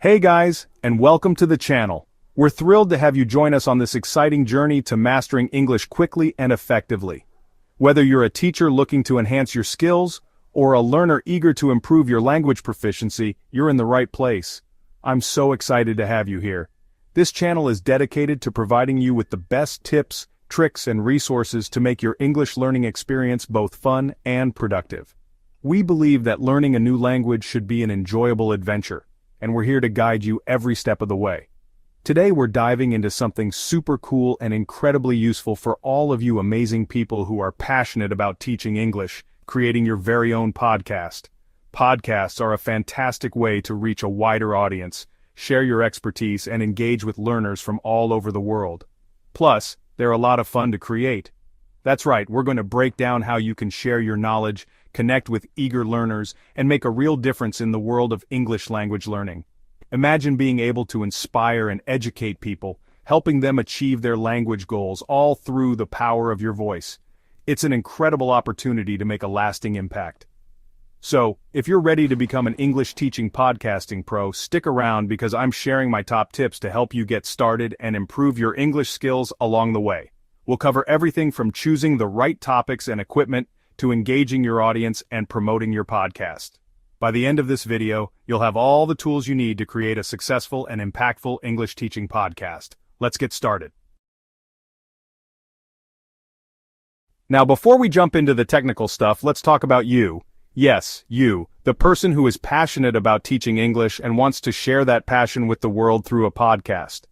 Hey guys, and welcome to the channel. We're thrilled to have you join us on this exciting journey to mastering English quickly and effectively. Whether you're a teacher looking to enhance your skills, or a learner eager to improve your language proficiency, you're in the right place. I'm so excited to have you here. This channel is dedicated to providing you with the best tips, tricks, and resources to make your English learning experience both fun and productive. We believe that learning a new language should be an enjoyable adventure, and we're here to guide you every step of the way. Today we're diving into something super cool and incredibly useful for all of you amazing people who are passionate about teaching English, creating your very own podcast. Podcasts are a fantastic way to reach a wider audience, share your expertise, and engage with learners from all over the world. Plus, they're a lot of fun to create. That's right, we're going to break down how you can share your knowledge, connect with eager learners, and make a real difference in the world of English language learning. Imagine being able to inspire and educate people, helping them achieve their language goals, all through the power of your voice. It's an incredible opportunity to make a lasting impact. So, if you're ready to become an English teaching podcasting pro, stick around because I'm sharing my top tips to help you get started and improve your English skills along the way. We'll cover everything from choosing the right topics and equipment to engaging your audience and promoting your podcast. By the end of this video, you'll have all the tools you need to create a successful and impactful English teaching podcast. Let's get started. Now, before we jump into the technical stuff, let's talk about you. Yes, you, the person who is passionate about teaching English and wants to share that passion with the world through a podcast.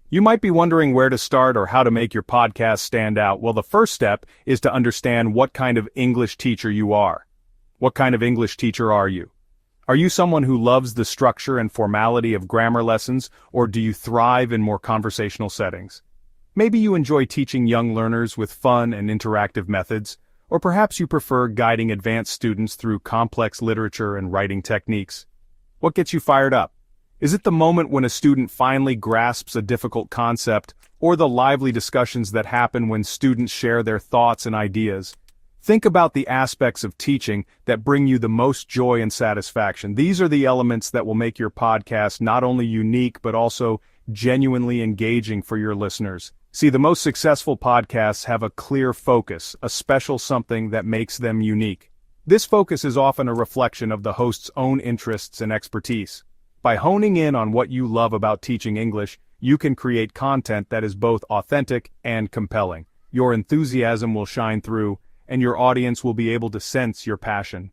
You might be wondering where to start or how to make your podcast stand out. Well, the first step is to understand what kind of English teacher you are. What kind of English teacher are you? Are you someone who loves the structure and formality of grammar lessons, or do you thrive in more conversational settings? Maybe you enjoy teaching young learners with fun and interactive methods, or perhaps you prefer guiding advanced students through complex literature and writing techniques. What gets you fired up? Is it the moment when a student finally grasps a difficult concept, or the lively discussions that happen when students share their thoughts and ideas? Think about the aspects of teaching that bring you the most joy and satisfaction. These are the elements that will make your podcast not only unique but also genuinely engaging for your listeners. See, the most successful podcasts have a clear focus, a special something that makes them unique. This focus is often a reflection of the host's own interests and expertise. By honing in on what you love about teaching English, you can create content that is both authentic and compelling. Your enthusiasm will shine through, and your audience will be able to sense your passion.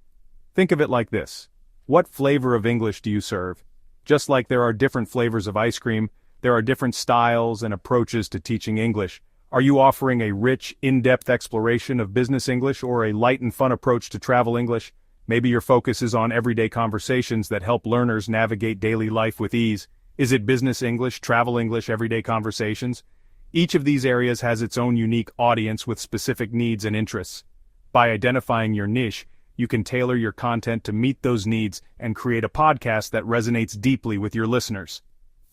Think of it like this. What flavor of English do you serve? Just like there are different flavors of ice cream, there are different styles and approaches to teaching English. Are you offering a rich, in-depth exploration of business English or a light and fun approach to travel English? Maybe your focus is on everyday conversations that help learners navigate daily life with ease. Is it business English, travel English, everyday conversations? Each of these areas has its own unique audience with specific needs and interests. By identifying your niche, you can tailor your content to meet those needs and create a podcast that resonates deeply with your listeners.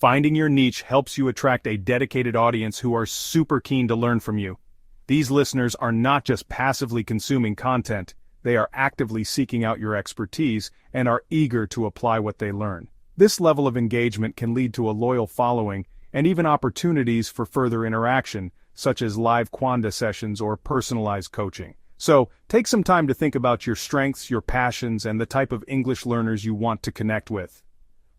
Finding your niche helps you attract a dedicated audience who are super keen to learn from you. These listeners are not just passively consuming content, they are actively seeking out your expertise and are eager to apply what they learn. This level of engagement can lead to a loyal following and even opportunities for further interaction, such as live Quanda sessions or personalized coaching. So, take some time to think about your strengths, your passions, and the type of English learners you want to connect with.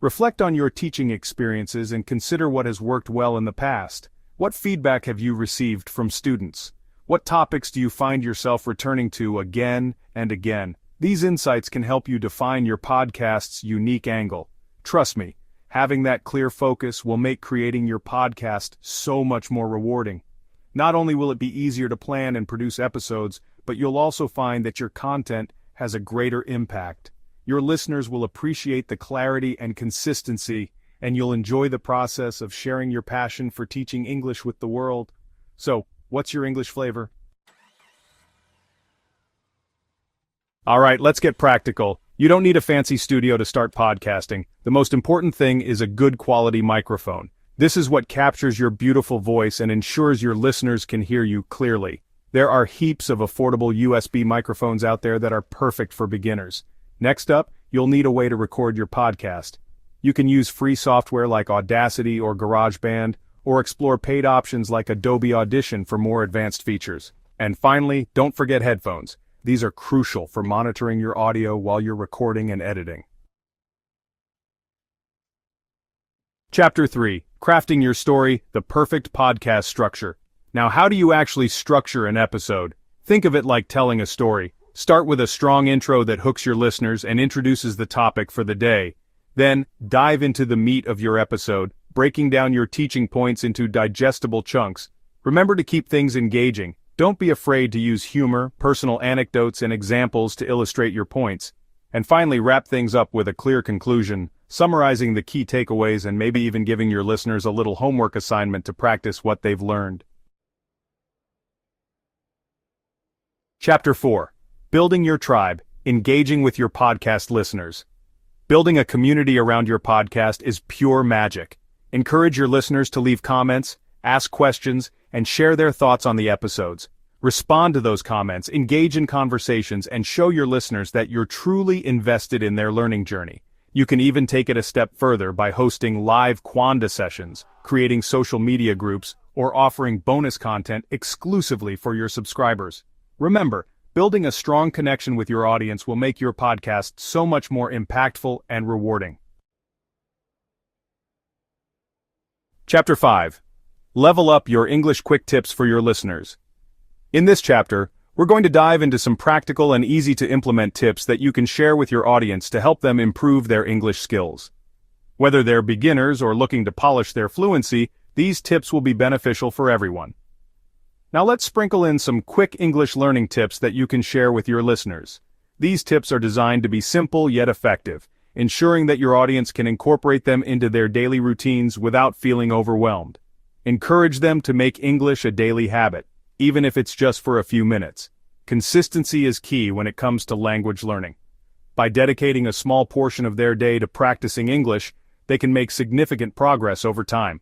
Reflect on your teaching experiences and consider what has worked well in the past. What feedback have you received from students? What topics do you find yourself returning to again and again? These insights can help you define your podcast's unique angle. Trust me, having that clear focus will make creating your podcast so much more rewarding. Not only will it be easier to plan and produce episodes, but you'll also find that your content has a greater impact. Your listeners will appreciate the clarity and consistency, and you'll enjoy the process of sharing your passion for teaching English with the world. So, what's your English flavor? Alright, let's get practical. You don't need a fancy studio to start podcasting. The most important thing is a good quality microphone. This is what captures your beautiful voice and ensures your listeners can hear you clearly. There are heaps of affordable USB microphones out there that are perfect for beginners. Next up, you'll need a way to record your podcast. You can use free software like Audacity or GarageBand, or explore paid options like Adobe Audition for more advanced features. And finally, don't forget headphones. These are crucial for monitoring your audio while you're recording and editing. Chapter 3. Crafting Your Story, the Perfect Podcast Structure. Now, how do you actually structure an episode? Think of it like telling a story. Start with a strong intro that hooks your listeners and introduces the topic for the day. Then, dive into the meat of your episode, breaking down your teaching points into digestible chunks. Remember to keep things engaging. Don't be afraid to use humor, personal anecdotes, and examples to illustrate your points. And finally, wrap things up with a clear conclusion, summarizing the key takeaways and maybe even giving your listeners a little homework assignment to practice what they've learned. Chapter 4. Building Your Tribe, Engaging with Your Podcast Listeners. Building a community around your podcast is pure magic. Encourage your listeners to leave comments, ask questions, and share their thoughts on the episodes. Respond to those comments, engage in conversations, and show your listeners that you're truly invested in their learning journey. You can even take it a step further by hosting live Quanda sessions, creating social media groups, or offering bonus content exclusively for your subscribers. Remember, building a strong connection with your audience will make your podcast so much more impactful and rewarding. Chapter 5. Level up your English quick tips for your listeners. In this chapter, we're going to dive into some practical and easy-to-implement tips that you can share with your audience to help them improve their English skills. Whether they're beginners or looking to polish their fluency, these tips will be beneficial for everyone. Now let's sprinkle in some quick English learning tips that you can share with your listeners. These tips are designed to be simple yet effective, ensuring that your audience can incorporate them into their daily routines without feeling overwhelmed. Encourage them to make English a daily habit, even if it's just for a few minutes. Consistency is key when it comes to language learning. By dedicating a small portion of their day to practicing English, they can make significant progress over time.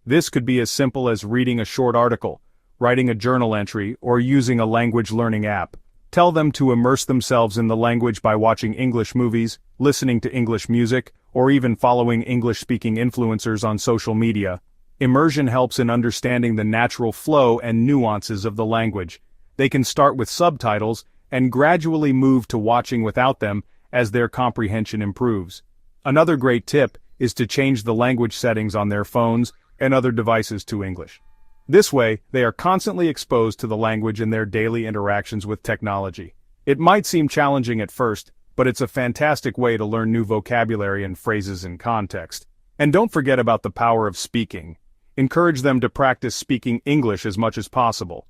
This could be as simple as reading a short article, writing a journal entry, or using a language learning app. Tell them to immerse themselves in the language by watching English movies, listening to English music, or even following English-speaking influencers on social media. Immersion helps in understanding the natural flow and nuances of the language. They can start with subtitles and gradually move to watching without them as their comprehension improves. Another great tip is to change the language settings on their phones and other devices to English. This way, they are constantly exposed to the language in their daily interactions with technology. It might seem challenging at first, but it's a fantastic way to learn new vocabulary and phrases in context. And don't forget about the power of speaking. Encourage them to practice speaking English as much as possible.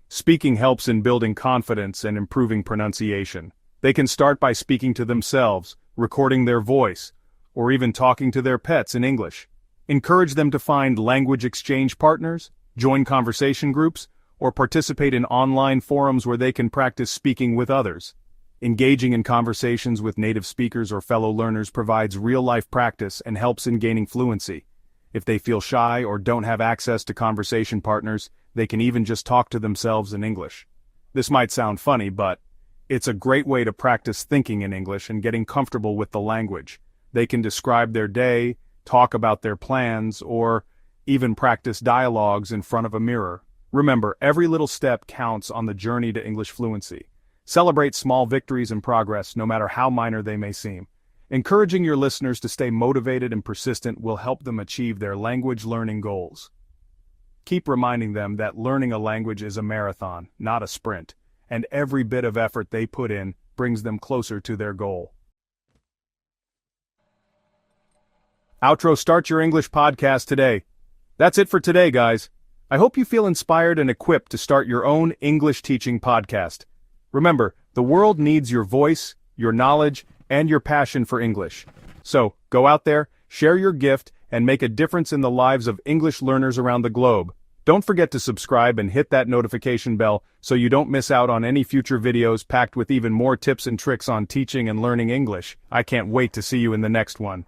Speaking helps in building confidence and improving pronunciation. They can start by speaking to themselves, recording their voice, or even talking to their pets in English. Encourage them to find language exchange partners, join conversation groups, or participate in online forums where they can practice speaking with others. Engaging in conversations with native speakers or fellow learners provides real-life practice and helps in gaining fluency. If they feel shy or don't have access to conversation partners, they can even just talk to themselves in English. This might sound funny, but it's a great way to practice thinking in English and getting comfortable with the language. They can describe their day, talk about their plans, or even practice dialogues in front of a mirror. Remember, every little step counts on the journey to English fluency. Celebrate small victories and progress, no matter how minor they may seem. Encouraging your listeners to stay motivated and persistent will help them achieve their language learning goals. Keep reminding them that learning a language is a marathon, not a sprint, and every bit of effort they put in brings them closer to their goal. Outro. Start your English podcast today. That's it for today, guys. I hope you feel inspired and equipped to start your own English teaching podcast. Remember, the world needs your voice, your knowledge, and your passion for English. So, go out there, share your gift, and make a difference in the lives of English learners around the globe. Don't forget to subscribe and hit that notification bell so you don't miss out on any future videos packed with even more tips and tricks on teaching and learning English. I can't wait to see you in the next one.